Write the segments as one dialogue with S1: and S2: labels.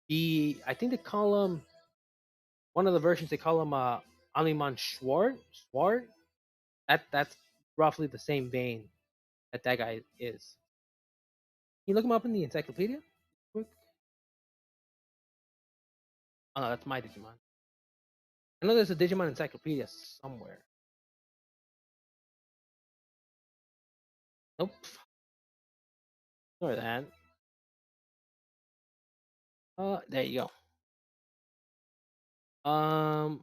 S1: I think they call him one of the versions. They call him Animan Schwart. Swart. That's roughly the same vein that guy is. Can you look him up in the encyclopedia? Quick. Oh no, that's my Digimon. I know there's a Digimon encyclopedia somewhere. Nope. Ignore that. There you go.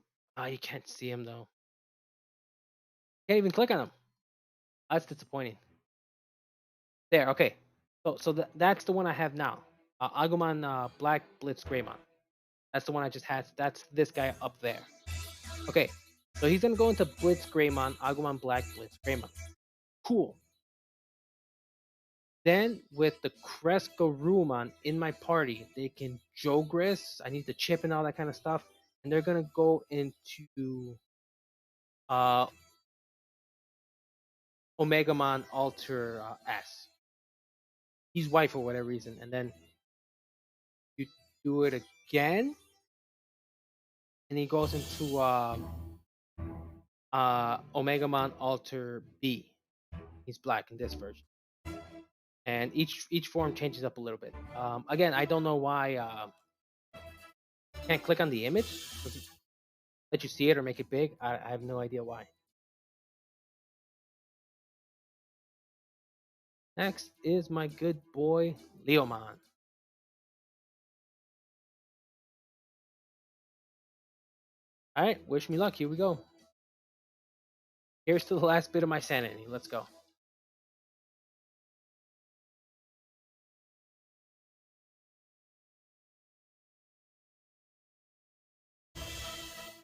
S1: You can't see him though. Can't even click on him. That's disappointing. There, okay. That's the one I have now. Agumon Black Blitz Greymon. That's the one I just had. That's this guy up there. Okay, so he's gonna go into Blitz Greymon, Agumon Black Blitz Greymon. Cool. Then with the Crescarumon in my party, they can Jogris. I need the chip and all that kind of stuff, and they're gonna go into uh Omegamon Alter S. He's white for whatever reason, and then you do it again, and he goes into Omegamon Alter B. He's black in this version, and each form changes up a little bit. Again, I don't know why can't click on the image. Does it let you see it or make it big? I have no idea why. Next is my good boy Leomon. All right, wish me luck. Here we go. Here's to the last bit of my sanity. Let's go.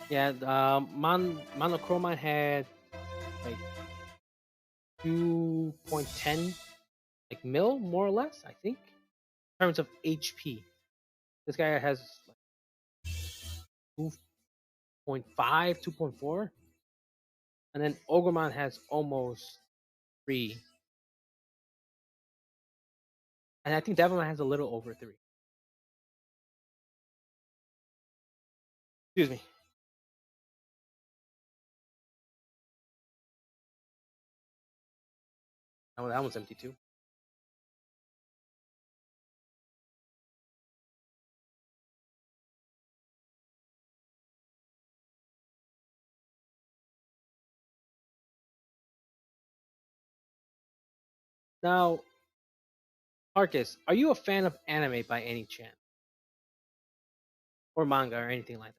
S1: Yeah, Monochroma had like 2.10 like mil more or less, I think, in terms of HP. This guy has like 2.5, 2.4, and then Ogremon has almost 3, and I think Devilman has a little over 3. Excuse me. Oh, that one's empty too. Now, Marcus, are you a fan of anime by any chance, or manga, or anything like that?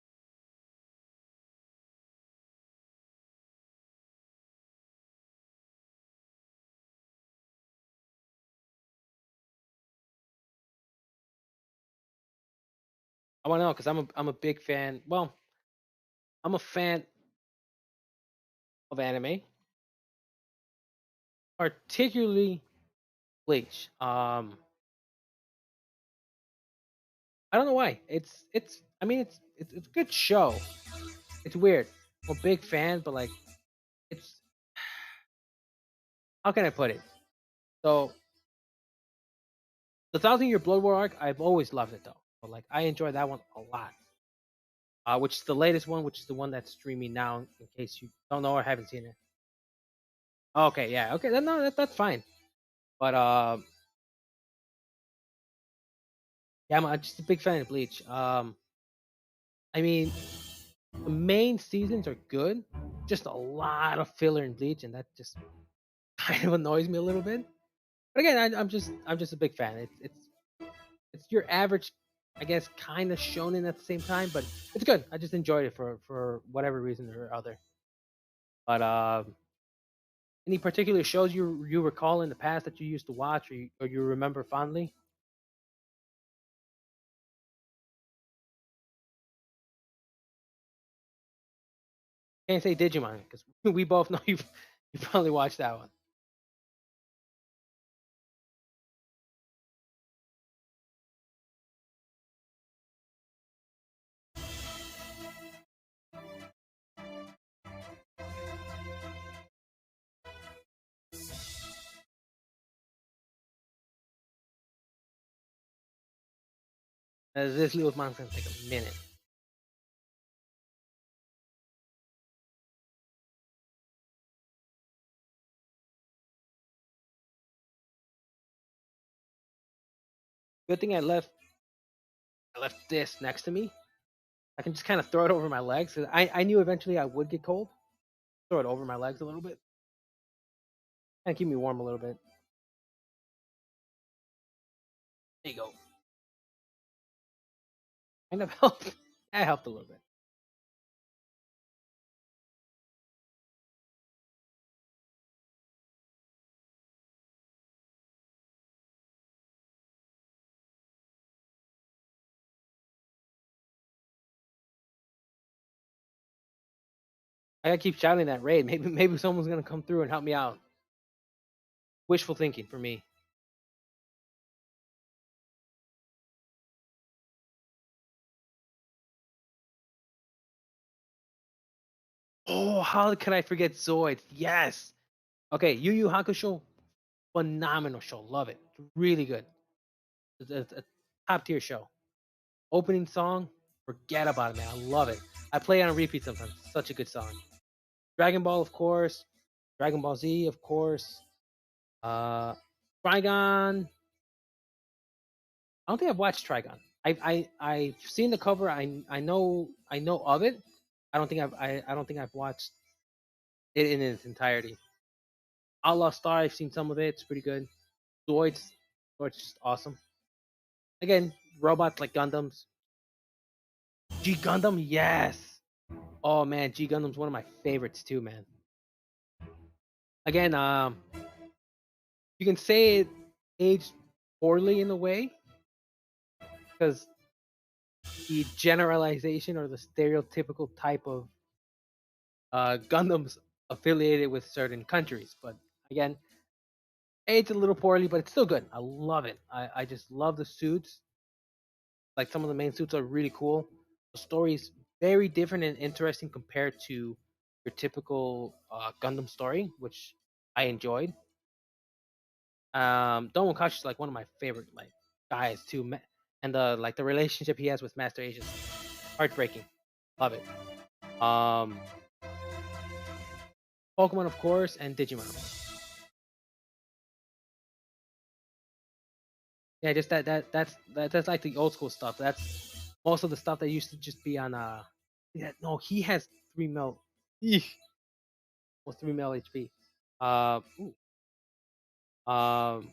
S1: I want to know because I'm a big fan. Well, I'm a fan of anime, particularly Bleach. I don't know why. It's. I mean, it's a good show. It's weird. I'm a big fan, but like, it's how can I put it? So the Thousand Year Blood War arc, I've always loved it though. But like, I enjoy that one a lot. Which is the latest one, which is the one that's streaming now. In case you don't know or haven't seen it. Okay, yeah, okay, then no, that's fine. But yeah, I'm just a big fan of Bleach. I mean, the main seasons are good, just a lot of filler in Bleach, and that just kind of annoys me a little bit. But again, I'm just a big fan. It's your average, I guess, kind of shonen at the same time, but it's good. I just enjoyed it for whatever reason or other. But any particular shows you recall in the past that you used to watch or you remember fondly? Can't say Digimon because we both know you probably watched that one. This little manga's gonna take a minute. Good thing I left this next to me. I can just kind of throw it over my legs. I knew eventually I would get cold. Throw it over my legs a little bit. Kind of keep me warm a little bit. There you go. Kind of helped. That helped a little bit. I gotta keep shouting that raid. Maybe someone's gonna come through and help me out. Wishful thinking for me. Oh, how could I forget Zoids? Yes. Okay, Yu Yu Hakusho, phenomenal show. Love it. Really good. It's a top tier show. Opening song, forget about it, man. I love it. I play it on repeat sometimes. Such a good song. Dragon Ball, of course. Dragon Ball Z, of course. Uh, Trigon. I don't think I've watched Trigon. I've seen the cover. I know of it. I don't think I've watched it in its entirety. Outlaw Star. I've seen some of it. It's pretty good. Zoids. Zoids just awesome. Again, robots like Gundams. G Gundam, yes. Oh man, G Gundam's one of my favorites too, man. Again, you can say it aged poorly in a way because the generalization or the stereotypical type of Gundams affiliated with certain countries. But again, aged a little poorly, but it's still good. I love it. I just love the suits. Like some of the main suits are really cool. The story's very different and interesting compared to your typical Gundam story, which I enjoyed. Don Wakashi is like one of my favorite like guys too, and the relationship he has with Master Asia is heartbreaking. Love it. Um, Pokemon of course, and Digimon. Yeah, just that's like the old school stuff. That's most of the stuff that used to just be on. Yeah, no, he has 3 mil. Eesh, almost 3 mil HP. Ooh, um,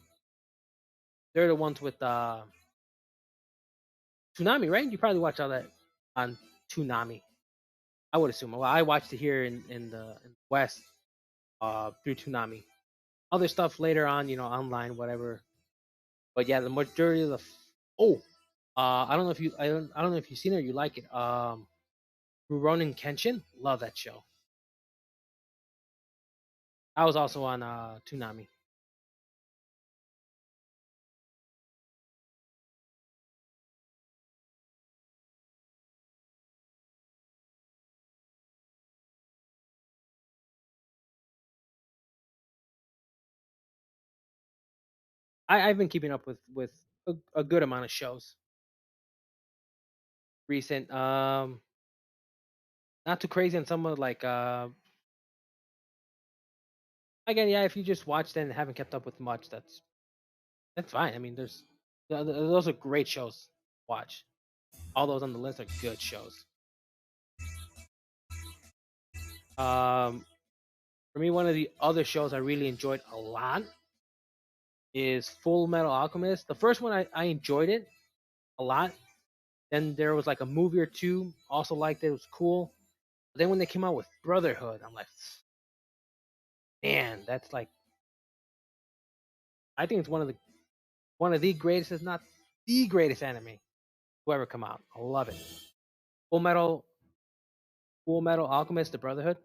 S1: they're the ones with Toonami, right? You probably watch all that on Toonami. I would assume. Well, I watched it here in the West through Toonami. Other stuff later on, online, whatever. But yeah, the majority of the oh, I don't know if I don't know if you've seen it or you like it. Rurouni Kenshin, love that show. I was also on Toonami. I've been keeping up with a good amount of shows. Recent, not too crazy on some of like again, yeah. If you just watched and haven't kept up with much, that's fine. I mean, those are great shows. To watch all those on the list are good shows. Um, for me, one of the other shows I really enjoyed a lot is Full Metal Alchemist. The first one I enjoyed it a lot. Then there was like a movie or two, also liked it. It was cool. But then when they came out with Brotherhood, I'm like, man, that's like I think it's one of the greatest, if not the greatest anime to ever come out. I love it. Full Metal Full Metal Alchemist, The Brotherhood,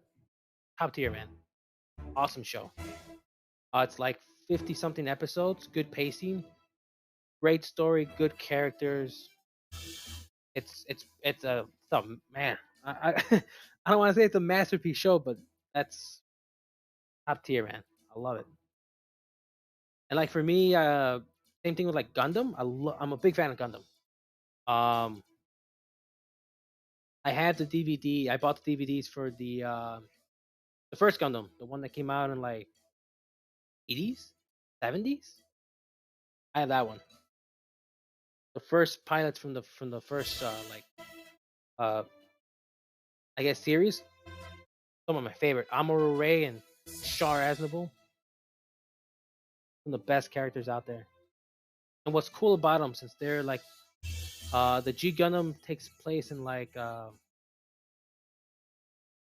S1: top tier, man. Awesome show. It's like 50 something episodes, good pacing, great story, good characters. It's a man. I I don't want to say it's a masterpiece show, but that's top tier, man. I love it. And like for me, same thing with like Gundam. I'm a big fan of Gundam. Um, I have the DVD. I bought the DVDs for the first Gundam, the one that came out in like 80s, 70s. I have that one. The first pilots from the first uh I guess series. Some of my favorite, Amuro Ray and Char Aznavour, some of the best characters out there. And what's cool about them, since they're like the G Gundam takes place in like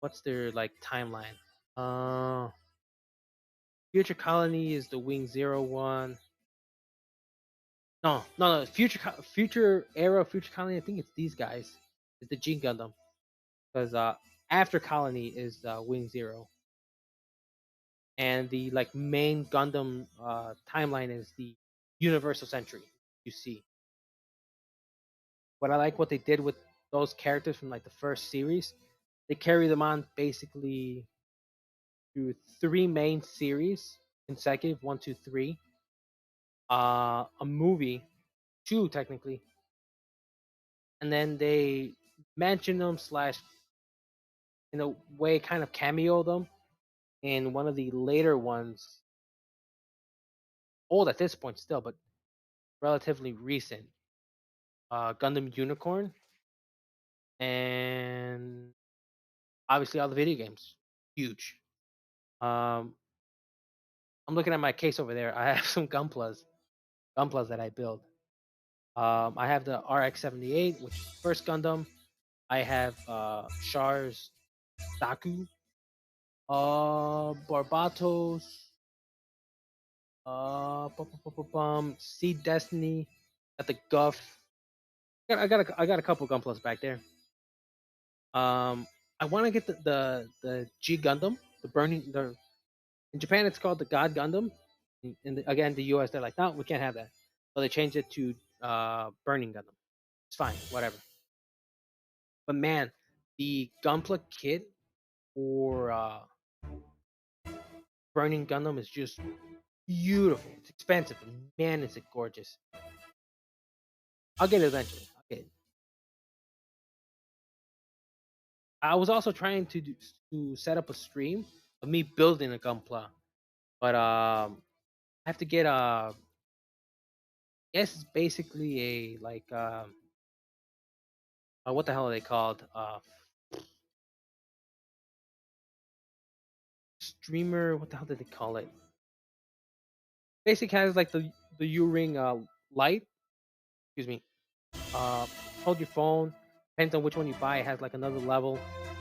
S1: what's their like timeline? Uh, Future Colony is the Wing Zero one. No. Future Era, Future Colony. I think it's these guys. It's the G Gundam because after Colony is Wing Zero, and the like main Gundam timeline is the Universal Century. You see, what I like what they did with those characters from like the first series, they carry them on basically through three main series consecutive, one, two, three, a movie, two technically, and then they mention them slash in a way kind of cameo them in one of the later ones, old at this point still, but relatively recent, Gundam Unicorn, and obviously all the video games, huge. Um, I'm looking at my case over there. I have some Gunplas that I build. I have the RX-78, which is the first Gundam. I have Char's Daku, Barbatos, Seed Destiny, got the Guff. I got a couple Gunplas back there. Um, I want to get the G Gundam, the burning. The in Japan it's called the God Gundam. Again, the US they're like, no, we can't have that. So they changed it to Burning Gundam. It's fine, whatever. But man, the Gunpla kit for Burning Gundam is just beautiful. It's expensive, but man, is it gorgeous. I'll get it eventually. I'll get it. I was also trying to set up a stream of me building a Gunpla, but I have to get a. Guess it's basically a like what the hell are they called? Streamer. What the hell did they call it? Basically has like the U ring light. Excuse me. Uh, hold your phone. Depends on which one you buy. It has like another level.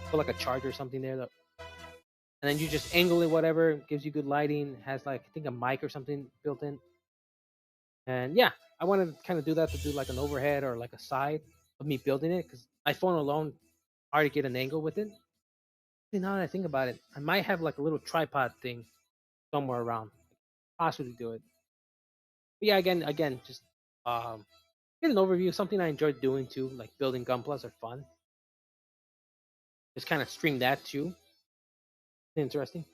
S1: Put like a charger or something there. And then you just angle it, whatever. Gives you good lighting. Has like I think a mic or something built in. And yeah, I wanted to kind of do that to do like an overhead or like a side of me building it because my phone alone hard to get an angle with it. Now that I think about it, I might have like a little tripod thing somewhere around. Possibly do it. But yeah, again, just get an overview. Something I enjoy doing too, like building gunplas are fun. Just kind of stream that too. Interesting.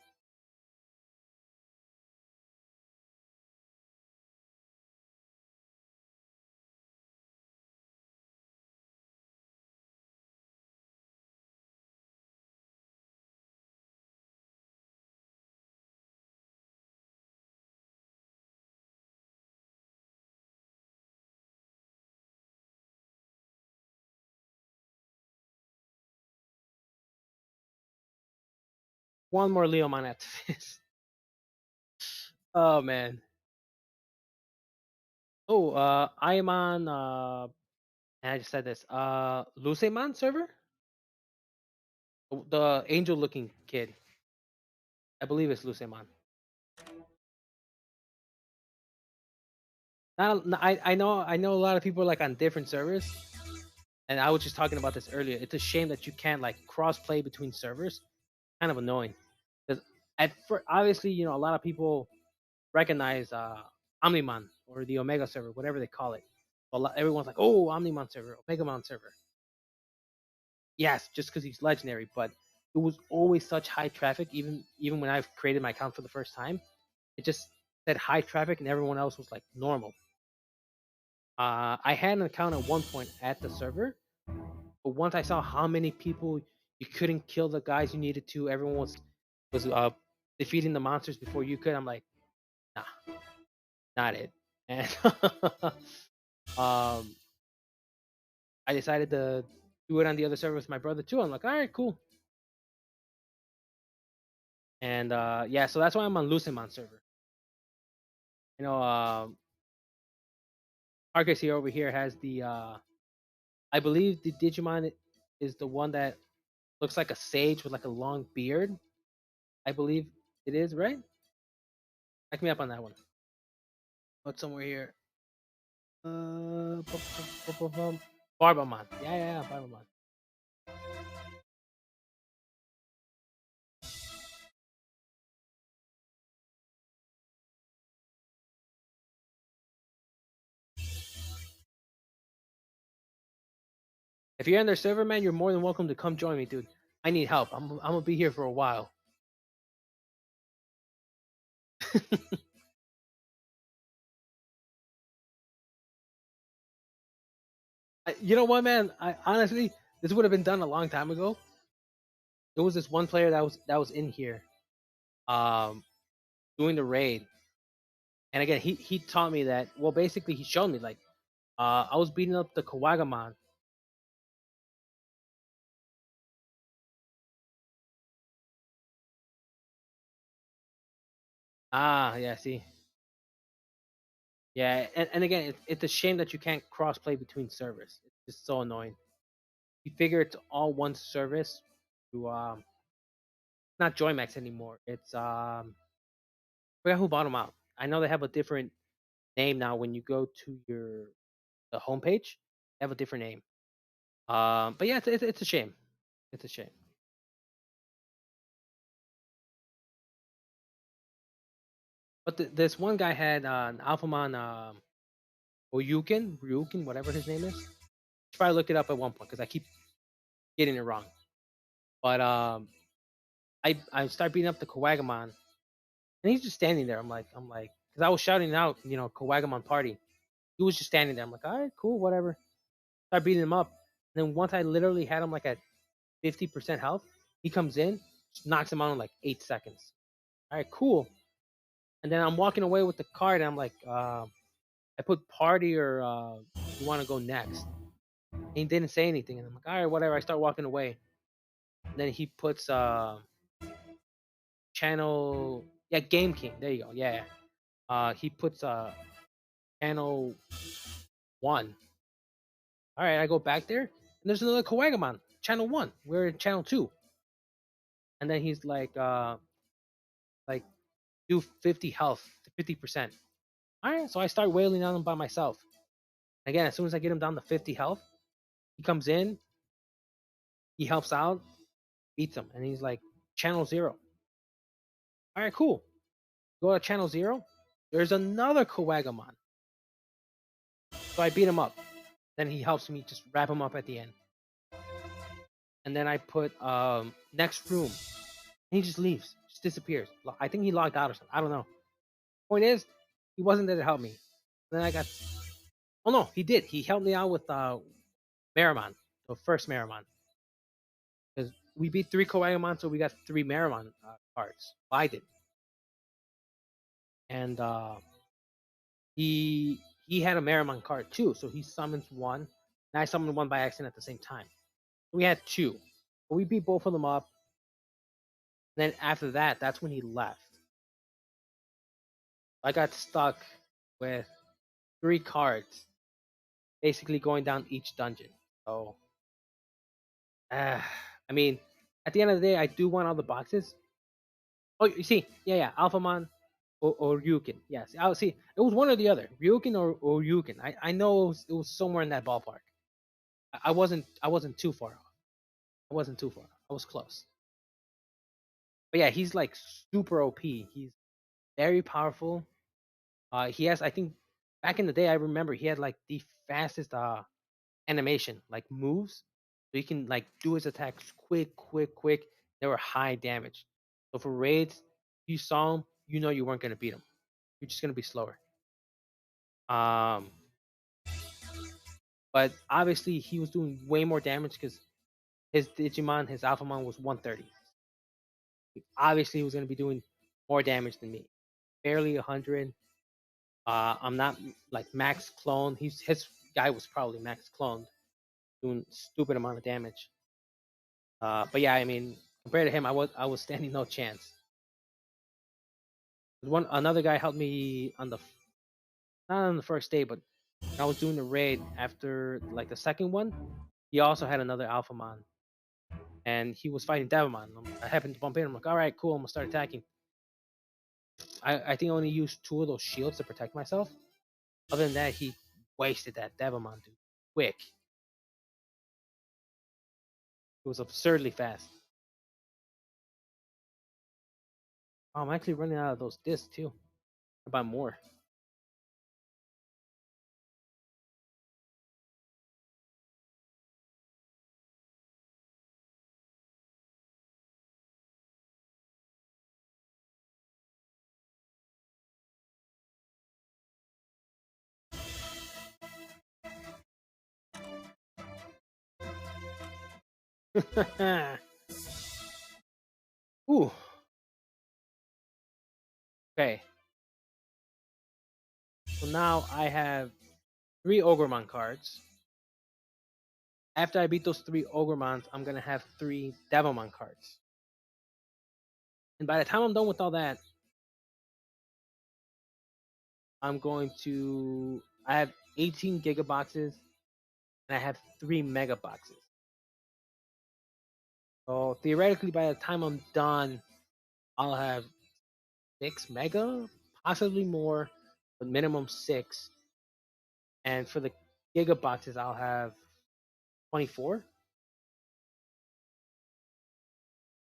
S1: One more Leomon after this. Oh man. Oh, I am on and I just said this. Lucemon server? The angel looking kid. I believe it's Lucemon. I know a lot of people are like on different servers, and I was just talking about this earlier. It's a shame that you can't like cross play between servers. Kind of annoying because obviously a lot of people recognize Omnimon or the Omega server, whatever they call it. Everyone's like, oh, Omnimon server, Omegamon server. Yes, just because he's legendary, but it was always such high traffic. Even when I've created my account for the first time, it just said high traffic, and everyone else was like normal. I had an account at one point at the server, but once I saw how many people you couldn't kill the guys you needed to, everyone was defeating the monsters before you could. I'm like, nah, not it. And um, I decided to do it on the other server with my brother too. I'm like, all right, cool. And yeah, so that's why I'm on Lucemon server. You know, Arcus here over here has the I believe the Digimon is the one that looks like a sage with like a long beard. I believe it is, right? Back me up on that one. What's somewhere here? Barbamon. Yeah, Barbamon. If you're on their server, man, you're more than welcome to come join me, dude. I need help. I'm gonna be here for a while. You know what, man? I honestly, this would have been done a long time ago. There was this one player that was in here, um, doing the raid, and again, he taught me that. Well, basically, he showed me like, I was beating up the Kawagamon. Ah, yeah, see, yeah, and again, it's a shame that you can't cross play between servers. It's just so annoying. You figure it's all one service. To not Joymax anymore. It's I forgot who bought them out. I know they have a different name now. When you go to the homepage, they have a different name. But yeah, it's a shame. It's a shame. But this one guy had an Alphamon Ryukin, whatever his name is. Should probably look it up at one point because I keep getting it wrong. But I start beating up the Kawagamon, and he's just standing there. I'm like, because I was shouting out, Kawagamon party. He was just standing there. I'm like, all right, cool, whatever. Start beating him up. And then once I literally had him like at 50% health, he comes in, just knocks him out in like 8 seconds. All right, cool. And then I'm walking away with the card, and I'm like, I put party or you want to go next. And he didn't say anything, and I'm like, all right, whatever. I start walking away. And then he puts channel, yeah, Game King. There you go. Yeah. He puts channel one. All right, I go back there, and there's another Kawagamon, channel one. We're in channel two. And then he's like do 50 health to 50%. All right, so I start wailing on him by myself. Again, as soon as I get him down to 50 health, he comes in, he helps out, beats him, and he's like channel zero. All right, cool. Go to channel zero. There's another Kawagamon, so I beat him up. Then he helps me just wrap him up at the end, and then I put next room, and he just leaves, just disappears. I think he logged out or something. I don't know. Point is, he wasn't there to help me. Then I got. Oh no, he did. He helped me out with Meramon, the first Meramon, because we beat three Koayamon, so we got three Meramon cards. I did, and he had a Meramon card too, so he summons one, and I summoned one by accident at the same time. We had two, but we beat both of them up. And then after that, that's when he left. I got stuck with three cards, basically going down each dungeon. So, uh, I mean, at the end of the day, I do want all the boxes. Oh, you see, yeah, Alphamon or Ryukin. Yes, I'll see. It was one or the other, Ryukin or Ryukin. I know it was somewhere in that ballpark. I wasn't too far off. I wasn't too far. I was close. But yeah, he's like super OP. He's very powerful. He has, I think, back in the day, I remember he had like the fastest animation, like moves. So he can like do his attacks quick, quick, quick. They were high damage. So for raids, you saw him, you weren't gonna beat him. You're just gonna be slower. Um, But obviously, he was doing way more damage because his Digimon, his Alphamon, was 130. Obviously, he was going to be doing more damage than me. Barely 100. I'm not like max clone. His guy was probably max cloned, doing stupid amount of damage. But yeah, I mean, compared to him, I was standing no chance. One another guy helped me on the not on the first day, but when I was doing the raid after like the second one. He also had another Alphamon, and he was fighting Devamon. I happened to bump in. I'm like, all right, cool. I'm gonna start attacking. I think I only used two of those shields to protect myself. Other than that, he wasted that Devamon dude quick. It was absurdly fast. Oh, I'm actually running out of those discs too. I buy more. Ooh. Okay. So now I have three Ogremon cards. After I beat those three Ogremons, I'm gonna have three Devamon cards. And by the time I'm done with all that, I'm going to. I have 18 gigaboxes and I have three mega boxes. So theoretically, by the time I'm done, I'll have 6 mega, possibly more, but minimum 6. And for the gigaboxes, I'll have 24.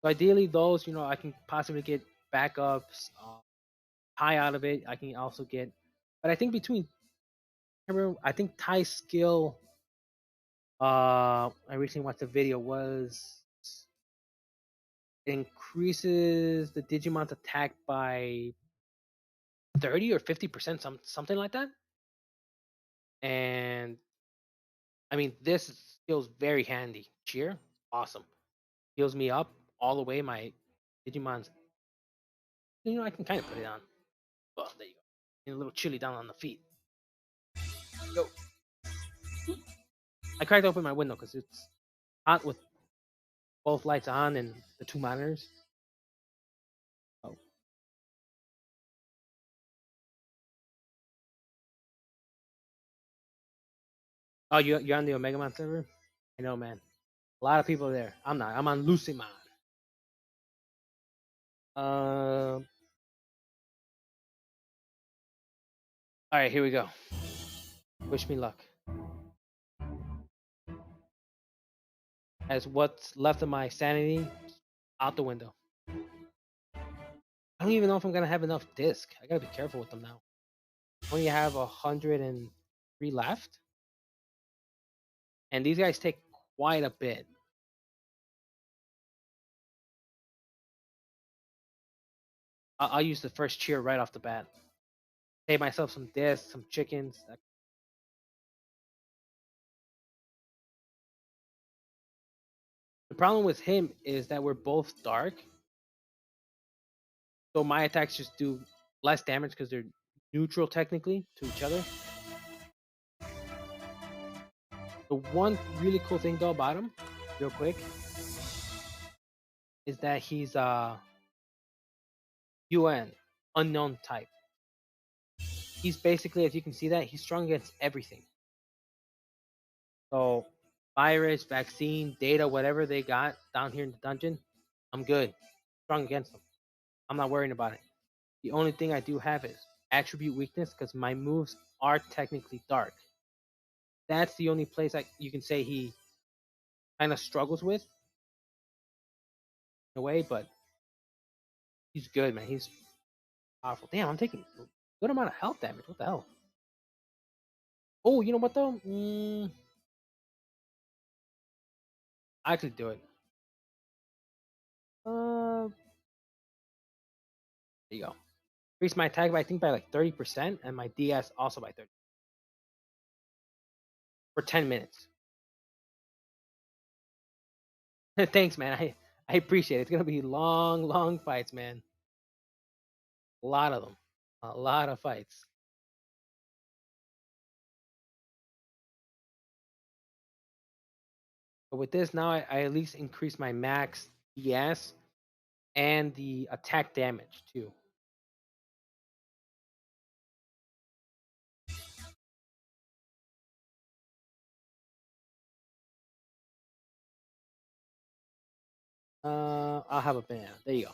S1: So ideally, those I can possibly get backups, tie out of it. I can also get, but I think between I think tie skill. I recently watched a video was it increases the Digimon's attack by 30 or 50%, something like that. And I mean, this feels very handy. Cheer, awesome. Heals me up all the way. My Digimon's, I can kind of put it on. Well, there you go. And a little chilly down on the feet. Yo. I cracked open my window because it's hot with both lights on and the two monitors. Oh, oh, you're on the Omega Mon server? I know, man. A lot of people are there. I'm not. I'm on Lucimon. All right, here we go. Wish me luck. As what's left of my sanity out the window. I don't even know if I'm gonna have enough disc. I gotta be careful with them now. I only have 103 left, and these guys take quite a bit. I'll use the first cheer right off the bat. Save myself some discs, some chickens. The problem with him is that we're both dark, so my attacks just do less damage because they're neutral technically to each other. The one really cool thing though about him, real quick, is that he's UN, unknown type. He's basically, if you can see that, he's strong against everything. So virus, vaccine, data, whatever they got down here in the dungeon, I'm good. Strong against them. I'm not worrying about it. The only thing I do have is attribute weakness because my moves are technically dark. That's the only place you can say he kind of struggles with in a way, but he's good, man. He's powerful. Damn, I'm taking a good amount of health damage. What the hell? Oh, you know what though? I could do it. There you go. Increase my attack by I think by like 30%, and my DS also by 30. for 10 minutes. Thanks, man. I appreciate it. It's gonna be long, long fights, man. A lot of them. A lot of fights. But with this now, I at least increase my max DS and the attack damage too. I'll have a banana. There you go.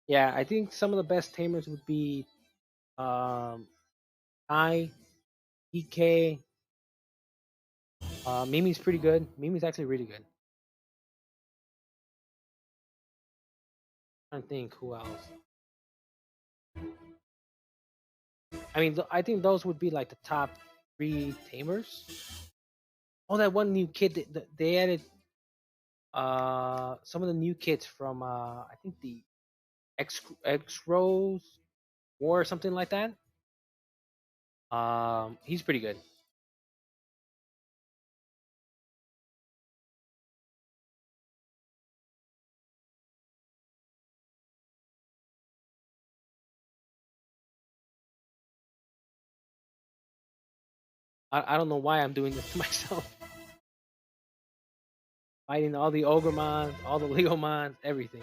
S1: Yeah, I think some of the best tamers would be I, EK. Mimi's pretty good. Mimi's actually really good. I don't think who else. I mean, I think those would be like the top three tamers. Oh, that one new kid. They added some of the new kids from I think the X Rose War or something like that. He's pretty good. I don't know why I'm doing this to myself. Fighting all the Ogremons, all the Legomons, everything.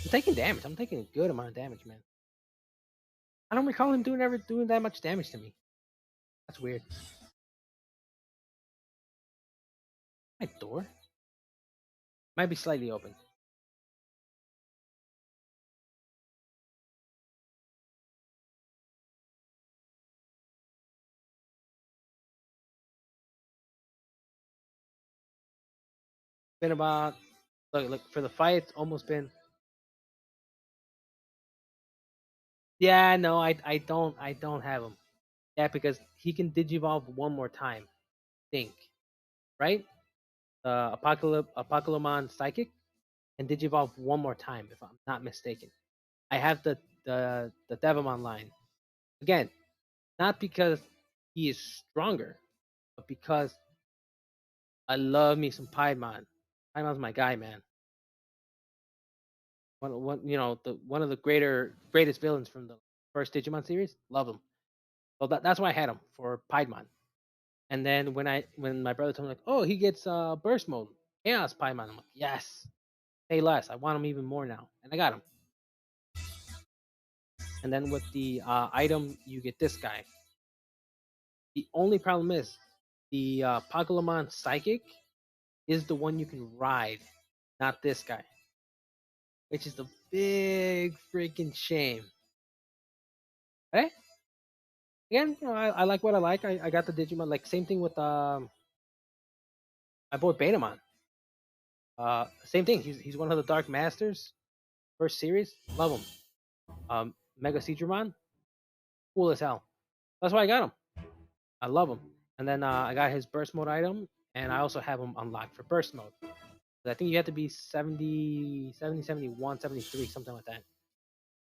S1: I'm taking damage. I'm taking a good amount of damage, man. I don't recall him doing that much damage to me. That's weird. My door might be slightly open. Been about look for the fight. It's almost been. Yeah, no, I don't have him. Yeah, because he can digivolve one more time. I think right. Apocalypse Psychic and digivolve one more time if I'm not mistaken. I have the Devimon line again, not because he is stronger, but because I love me some Piedmon. Piedmon's my guy, man. One of the greatest villains from the first Digimon series. Love him. Well, that's why I had him for Piedmon. And then when my brother told me like, oh, he gets burst mode, Chaos Piedmon. I'm like, yes, pay less. I want him even more now, and I got him. And then with the item, you get this guy. The only problem is the Pokemon Psychic is the one you can ride, not this guy, which is the big freaking shame. Hey, again, I like what I like. I got the Digimon. Like same thing with my boy Betamon. Same thing. He's one of the Dark Masters first series. Love him. Mega Seedramon, cool as hell. That's why I got him. I love him. And then I got his burst mode item, and I also have him unlocked for burst mode. I think you have to be 70, 70, 71, 73, something like that.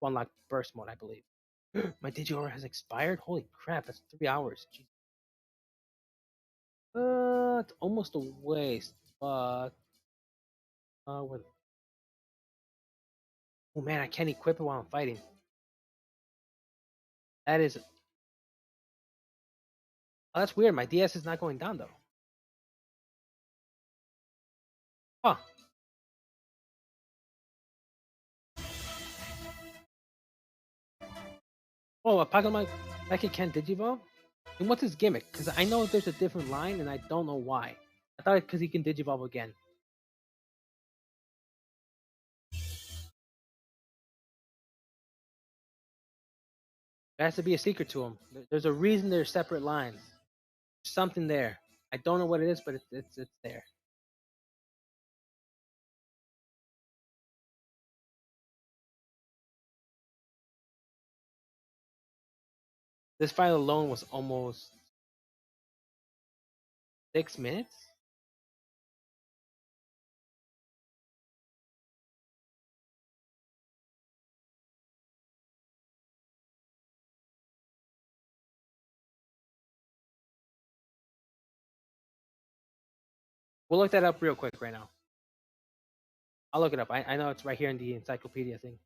S1: To unlock burst mode, I believe. My Digiaura has expired? Holy crap, that's 3 hours. Jeez. It's almost a waste, but with, oh man, I can't equip it while I'm fighting. That is, oh, that's weird. My DS is not going down though. Huh. Oh, a Pokemon like it can't Digivolve? And what's his gimmick? Because I know there's a different line, and I don't know why. I thought because he can Digivolve again. There has to be a secret to him. There's a reason there's separate lines. There's something there. I don't know what it is, but it's there. This fight alone was almost 6 minutes. We'll look that up real quick right now. I'll look it up. I know it's right here in the encyclopedia thing.